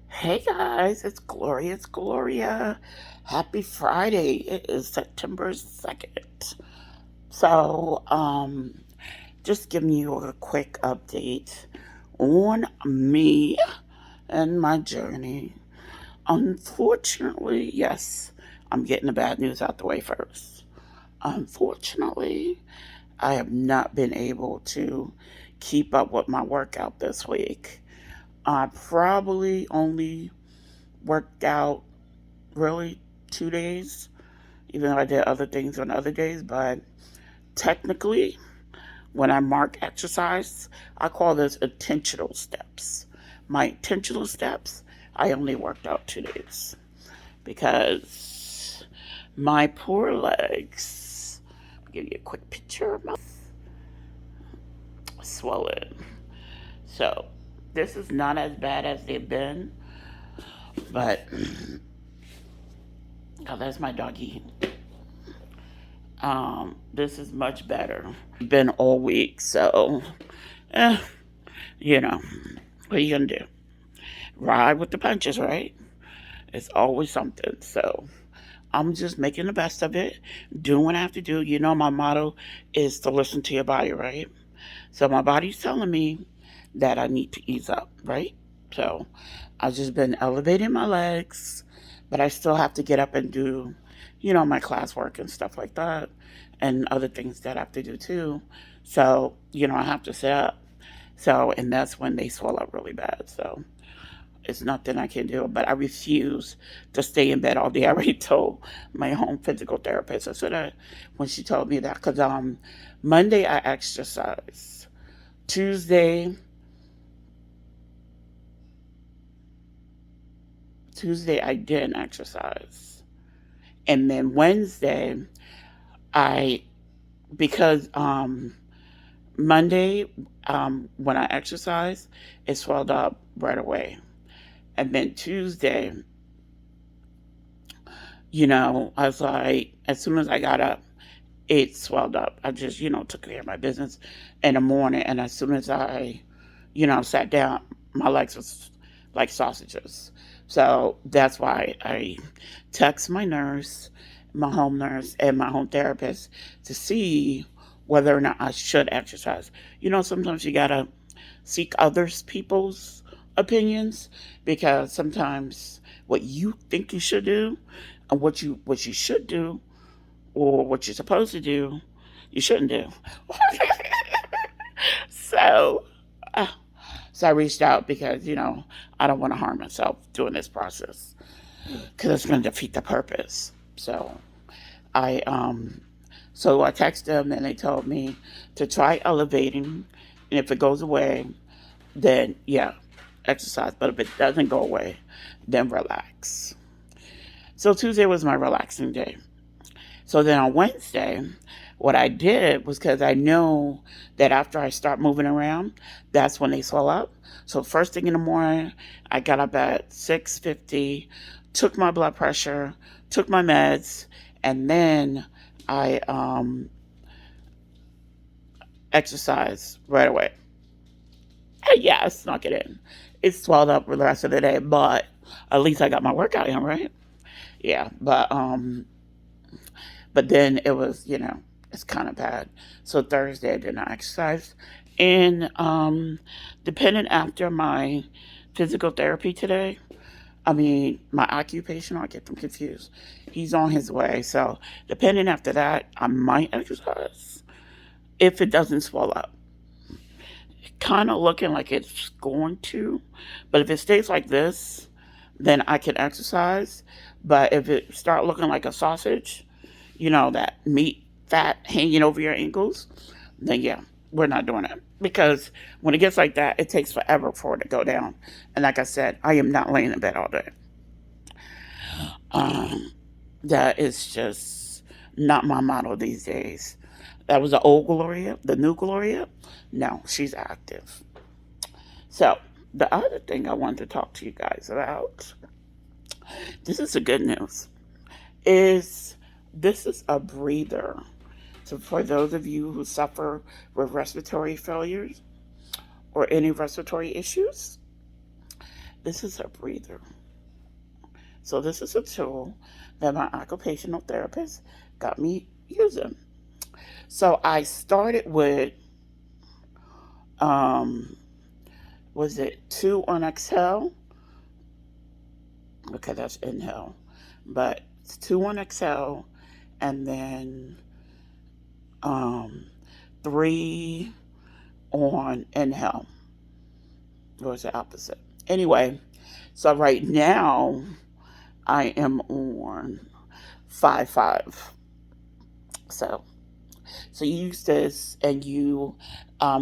Hey guys, it's Gloria. It's Gloria. Happy Friday. It is September 2nd. So, just giving you a quick update on me and my journey. Unfortunately, yes, I'm getting the bad news out the way first. Unfortunately, I have not been able to keep up with my workout this week. I probably only worked out really 2 days, even though I did other things on other days. But technically, when I mark exercise, I call this intentional steps. My intentional steps, I only worked out 2 days because my poor legs. I'll give you a quick picture of my swollen. So this is not as bad as they've been, but oh, that's my doggy. This is much better. Been all week, so eh, you know, what are you gonna do? Ride with the punches, right? It's always something. So I'm just making the best of it, doing what I have to do. You know, my motto is to listen to your body, right? So my body's telling me that I need to ease up, right? So I've just been elevating my legs, but I still have to get up and do, my classwork and stuff like that, and other things that I have to do too. So, I have to sit up. So, and that's when they swell up really bad. So, it's nothing I can do, but I refuse to stay in bed all day. I already told my home physical therapist. I said that when she told me that, because Monday I exercise. Tuesday, Tuesday I didn't exercise, and then Wednesday I because Monday when I exercised it swelled up right away, and then Tuesday, I was like, as soon as I got up, it swelled up. I just took care of my business in the morning, and as soon as I sat down, my legs was like sausages. So that's why I text my nurse, my home nurse, and my home therapist to see whether or not I should exercise. Sometimes you gotta seek others people's opinions, because sometimes what you think you should do and what you should do, or what you're supposed to do, you shouldn't do. So, uh, so I reached out because I don't want to harm myself doing this process, because it's going to defeat the purpose. I um, so I texted them and they told me to try elevating, and if it goes away, then yeah, exercise. But if it doesn't go away, then relax. So Tuesday was my relaxing day. So then on Wednesday, what I did was, because I know that after I start moving around, that's when they swell up. So first thing in the morning, I got up at 6:50, took my blood pressure, took my meds, and then I exercised right away. And yeah, I snuck it in. It swelled up for the rest of the day, but at least I got my workout in, right? Yeah, but then it was, it's kind of bad. So Thursday I did not exercise. And depending after my physical therapy today, I mean, my occupational, I get them confused. He's on his way. So depending after that, I might exercise if it doesn't swell up. Kind of looking like it's going to. But if it stays like this, then I can exercise. But if it start looking like a sausage, that meat fat hanging over your ankles, then yeah, we're not doing it. Because when it gets like that, it takes forever for it to go down. And like I said, I am not laying in bed all day. Um, that is just not my motto these days. That was the old Gloria, the new Gloria. No, she's active. So the other thing I wanted to talk to you guys about, this is the good news, is this is a breather. So, for those of you who suffer with respiratory failures or any respiratory issues, This is a breather. So this is a tool that my occupational therapist got me using. So I started with, um, was it 2 on exhale? Okay, that's inhale. But it's 2 on exhale, and then um, 3 on inhale. Or is it opposite? Anyway, so right now I am on 5-5. So you use this, and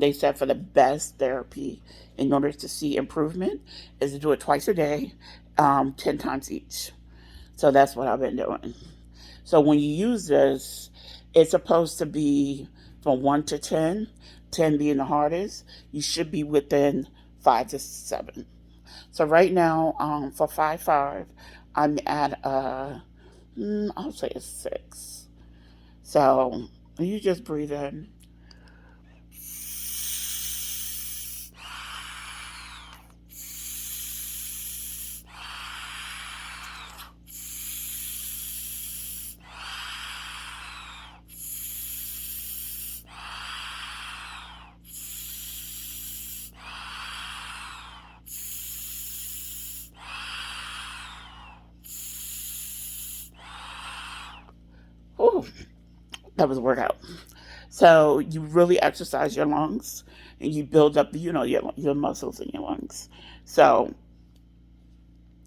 they said for the best therapy in order to see improvement is to do it twice a day, 10 times each. So that's what I've been doing. So when you use this, it's supposed to be from 1 to 10, 10 being the hardest. You should be within 5 to 7. So right now, for 5-5, I'm at I'll say a 6. So you just breathe in. Oh, that was a workout. So you really exercise your lungs, and you build up, your muscles in your lungs. So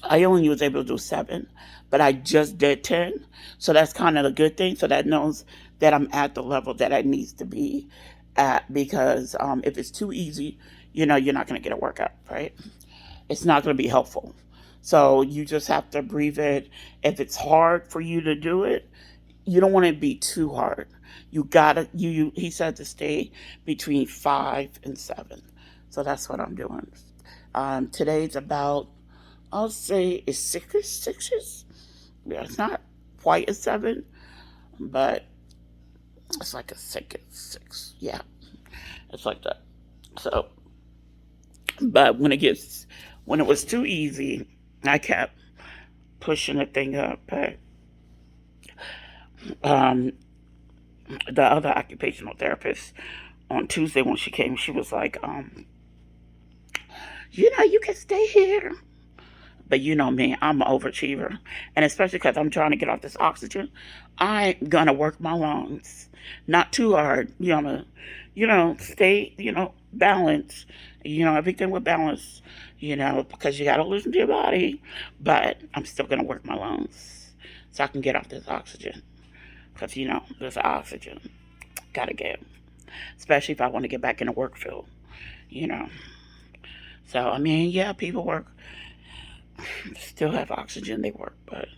I only was able to do 7, but I just did 10. So that's kind of a good thing. So that knows that I'm at the level that I needs to be at, because if it's too easy, you're not going to get a workout, right? It's not going to be helpful. So you just have to breathe it. If it's hard for you to do it, you don't want it to be too hard. You gotta, he said to stay between 5 and 7. So that's what I'm doing. Today's about, I'll say it's 6. Yeah, it's not quite a 7, but it's like a 6. Yeah, it's like that. So, but when it was too easy, I kept pushing the thing up. But um, the other occupational therapist on Tuesday when she came, she was like, you can stay here. But you know me, I'm an overachiever. And especially because I'm trying to get off this oxygen, I'm going to work my lungs. Not too hard. I'm going to, stay, balance. Everything with balance, because you got to listen to your body. But I'm still going to work my lungs so I can get off this oxygen. Because, this oxygen, got to get. Especially if I want to get back in the work field, you know. So, yeah, people work, still have oxygen, they work, but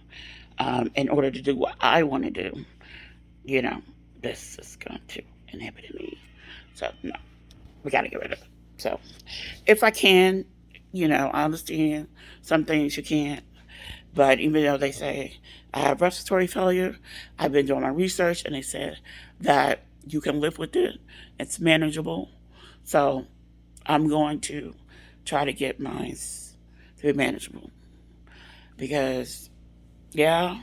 in order to do what I want to do, this is going to inhibit me. So, no, we got to get rid of it. So, if I can, I understand some things you can't, but even though they say I have respiratory failure, I've been doing my research, and they said that you can live with it. It's manageable. So, I'm going to try to get mine to be manageable. Because, yeah,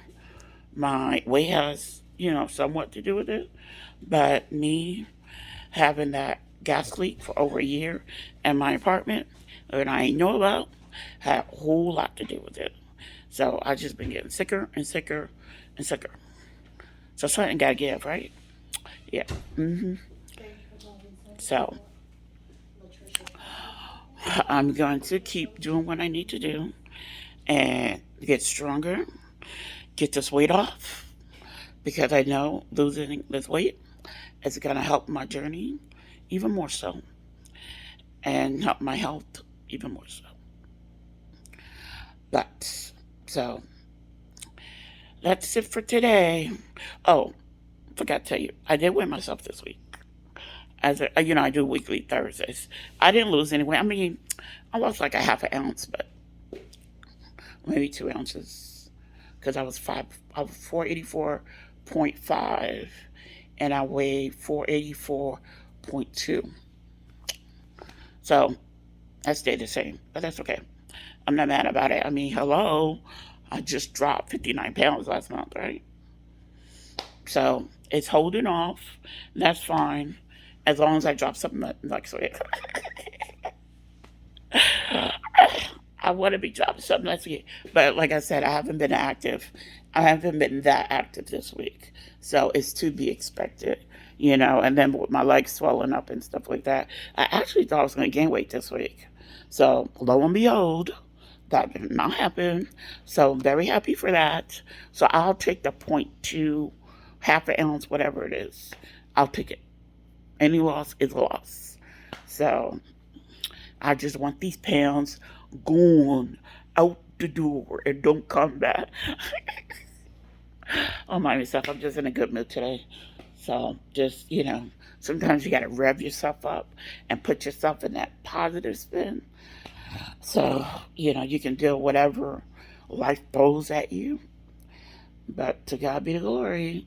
my weight has, somewhat to do with it. But me having that gas leak for over a year in my apartment that I ain't know about had a whole lot to do with it. So I just been getting sicker and sicker and sicker. So something gotta give, right? Yeah. So I'm going to keep doing what I need to do and get stronger, get this weight off, because I know losing this weight is going to help my journey even more so, and help my health even more so. But, so, that's it for today. Oh, forgot to tell you, I did weigh myself this week. I do weekly Thursdays. I didn't lose any weight. I lost like a half an ounce, but maybe 2 ounces, because I was 484.5, and I weighed 484.2. So I stayed the same, but that's okay. I'm not mad about it. I mean, hello, I just dropped 59 pounds last month, right? So it's holding off. That's fine. As long as I drop something next week. I want to be dropping something next week. But like I said, I haven't been active. I haven't been that active this week. So it's to be expected, and then with my legs swelling up and stuff like that, I actually thought I was going to gain weight this week. So lo and behold, that did not happen. So I'm very happy for that. So I'll take the point two, half an ounce, whatever it is. I'll take it. Any loss is a loss. So I just want these pounds gone out the door and don't come back. I'll mind myself, I'm just in a good mood today. So just, sometimes you got to rev yourself up and put yourself in that positive spin. So, you can deal whatever life throws at you. But to God be the glory.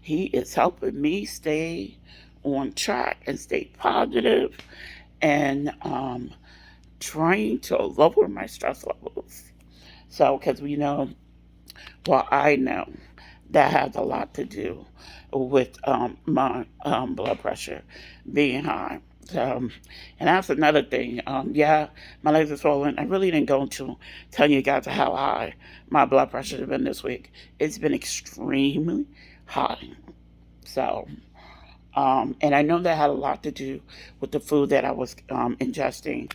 He is helping me stay on track and stay positive and trying to lower my stress levels. So, because I know that has a lot to do with my blood pressure being high. And that's another thing. Yeah, my legs are swollen. I really didn't go into telling you guys how high my blood pressure has been this week. It's been extremely high. So, and I know that had a lot to do with the food that I was ingesting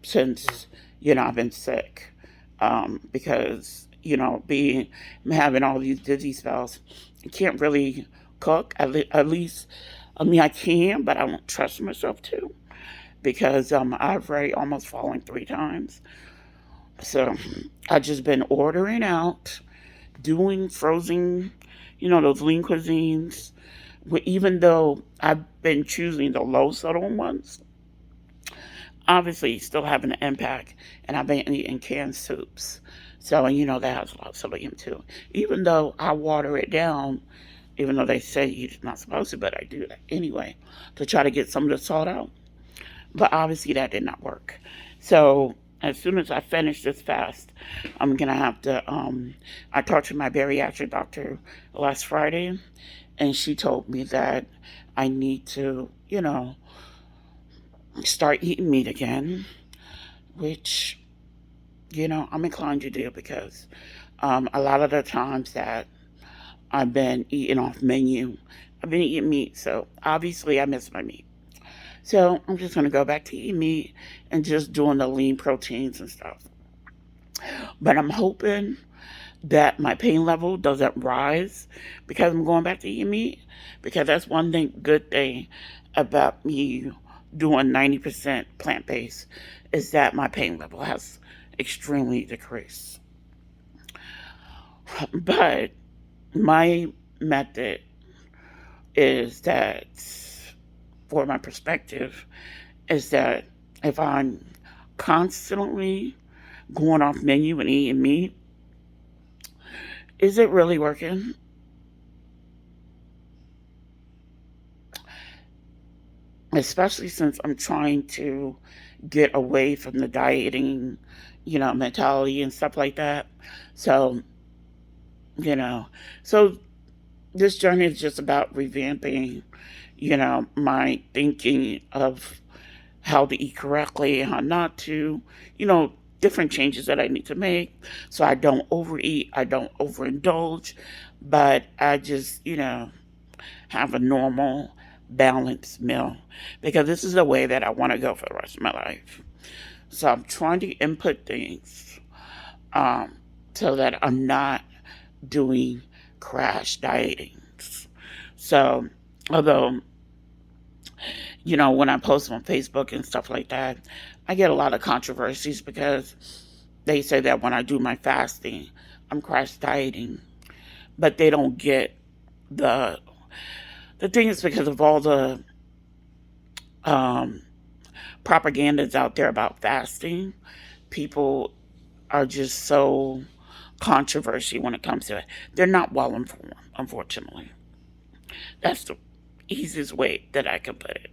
since, I've been sick. Because, being having all these dizzy spells, I can't really cook. At least, I mean, I can, but I don't trust myself to because I've already almost fallen 3 times. So I've just been ordering out, doing frozen, those lean cuisines. Even though I've been choosing the low sodium ones, obviously still having an impact, and I've been eating canned soups. So, that has a lot of sodium too. Even though I water it down, even though they say you're not supposed to, but I do that anyway to try to get some of the salt out. But obviously that did not work. So as soon as I finish this fast, I'm gonna have to. I talked to my bariatric doctor last Friday, and she told me that I need to, start eating meat again, which, I'm inclined to do because a lot of the times that I've been eating off menu, I've been eating meat, so obviously I miss my meat. So I'm just going to go back to eating meat and just doing the lean proteins and stuff. But I'm hoping that my pain level doesn't rise because I'm going back to eating meat, because that's one good thing about me doing 90% plant-based is that my pain level has extremely decreased. But my method is that, for my perspective, is that if I'm constantly going off menu and eating meat, is it really working? Especially since I'm trying to get away from the dieting, mentality and stuff like that. So, so this journey is just about revamping, my thinking of how to eat correctly and how not to, different changes that I need to make so I don't overeat, I don't overindulge, but I just, have a normal, balanced meal because this is the way that I want to go for the rest of my life. So I'm trying to input things so that I'm not doing crash dieting. So, although, when I post on Facebook and stuff like that, I get a lot of controversies because they say that when I do my fasting, I'm crash dieting. But they don't get the thing is because of all the propagandas out there about fasting, people are just so controversy when it comes to it. They're not well informed, unfortunately. That's the easiest way that I can put it.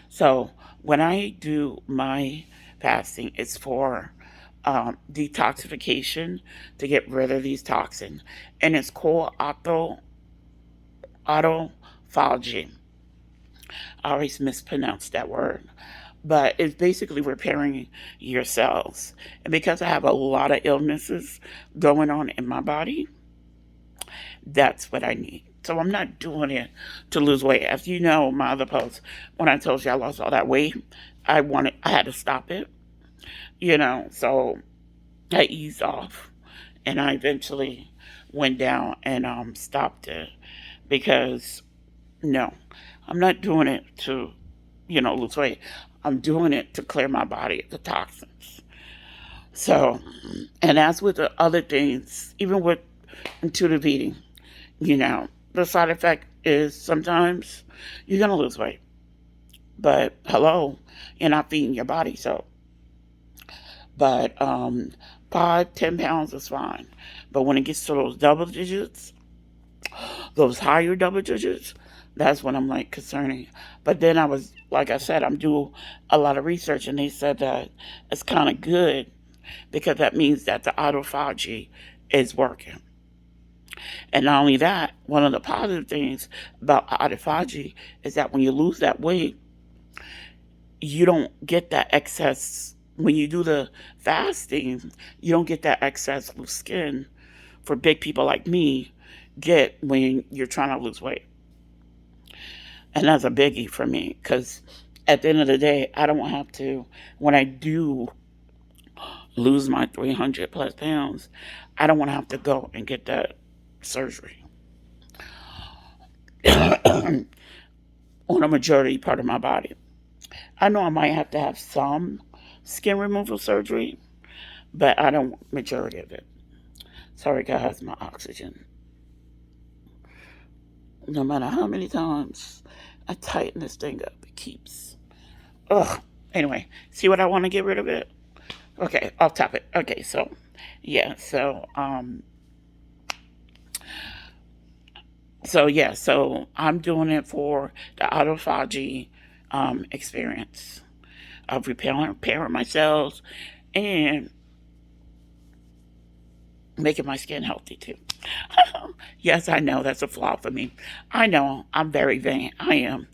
So when I do my fasting. It's for detoxification, to get rid of these toxins. And it's called autophagy. I always mispronounce that word. But it's basically repairing your cells. And because I have a lot of illnesses going on in my body, that's what I need. So I'm not doing it to lose weight. As you know, my other post, when I told you I lost all that weight, I had to stop it, so I eased off, and I eventually went down and stopped it, because no, I'm not doing it to, lose weight. I'm doing it to clear my body of the toxins. So, and as with the other things, even with intuitive eating, the side effect is sometimes you're going to lose weight. But hello, you're not feeding your body. So, but 5-10 pounds is fine. But when it gets to those double digits, those higher double digits, that's when I'm like concerning. But then like I said, I'm doing a lot of research, and they said that it's kind of good, because that means that the autophagy is working. And not only that, one of the positive things about autophagy is that when you lose that weight, you don't get that excess. When you do the fasting, you don't get that excess loose skin for big people like me get when you're trying to lose weight. And that's a biggie for me, because at the end of the day, I don't have to, when I do lose my 300 plus pounds, I don't want to have to go and get that surgery on a majority part of my body. I know I might have to have some skin removal surgery, but I don't want majority of it. Sorry guys, my oxygen. No matter how many times I tighten this thing up, it keeps. Ugh. Anyway, see what I want to get rid of it? Okay, off topic. Okay, so yeah, so I'm doing it for the autophagy experience of repairing my cells and making my skin healthy too. Yes, I know that's a flaw for me. I know I'm very vain. I am.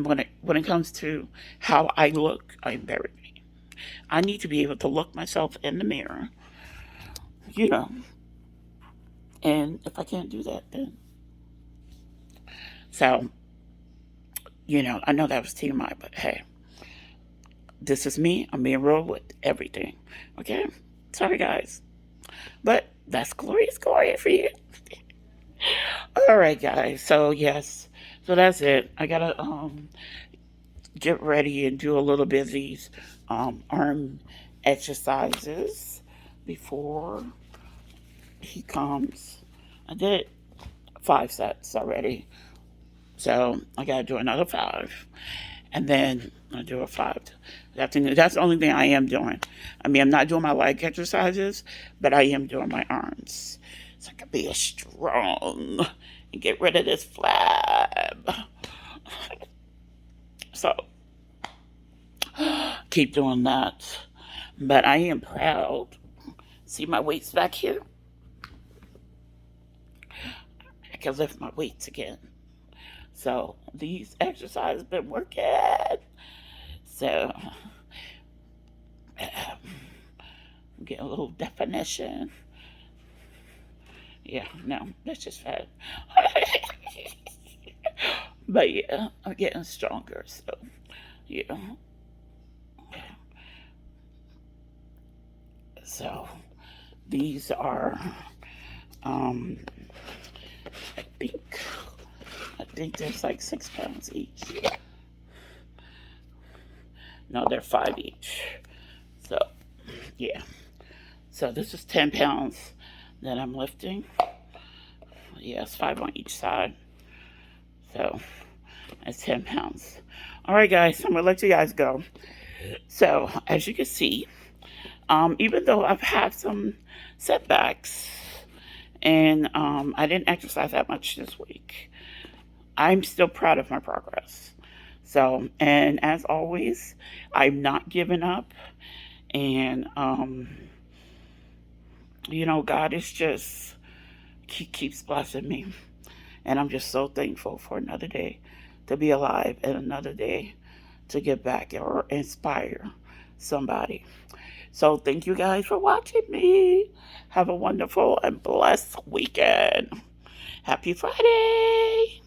When it comes to how I look, I am very vain. I need to be able to look myself in the mirror, you know. And if I can't do that, then so I know that was TMI, but hey, this is me. I'm being real with everything. Okay, sorry guys, but that's glorious Gloria for you. All right, guys. So yes, so that's it. I gotta get ready and do a little bit of these arm exercises before he comes. I did 5 sets already, so I gotta do another 5, and then I do a 5. That's the only thing I am doing. I mean, I'm not doing my leg exercises, but I am doing my arms, so I can be strong and get rid of this flab. So keep doing that. But I am proud. See my weights back here? I can lift my weights again. So these exercises been working. So get a little definition. Yeah, no, that's just fat. But yeah, I'm getting stronger. So yeah. So these are, I think there's like 6 pounds each. No, they're 5 each. So yeah. So this is 10 pounds that I'm lifting. Yes, 5 on each side. So that's 10 pounds. All right, guys, I'm gonna let you guys go. So as you can see, even though I've had some setbacks and I didn't exercise that much this week, I'm still proud of my progress. So, and as always, I'm not giving up. And, God is just, He keeps blessing me. And I'm just so thankful for another day to be alive and another day to get back or inspire somebody. So thank you guys for watching me. Have a wonderful and blessed weekend. Happy Friday.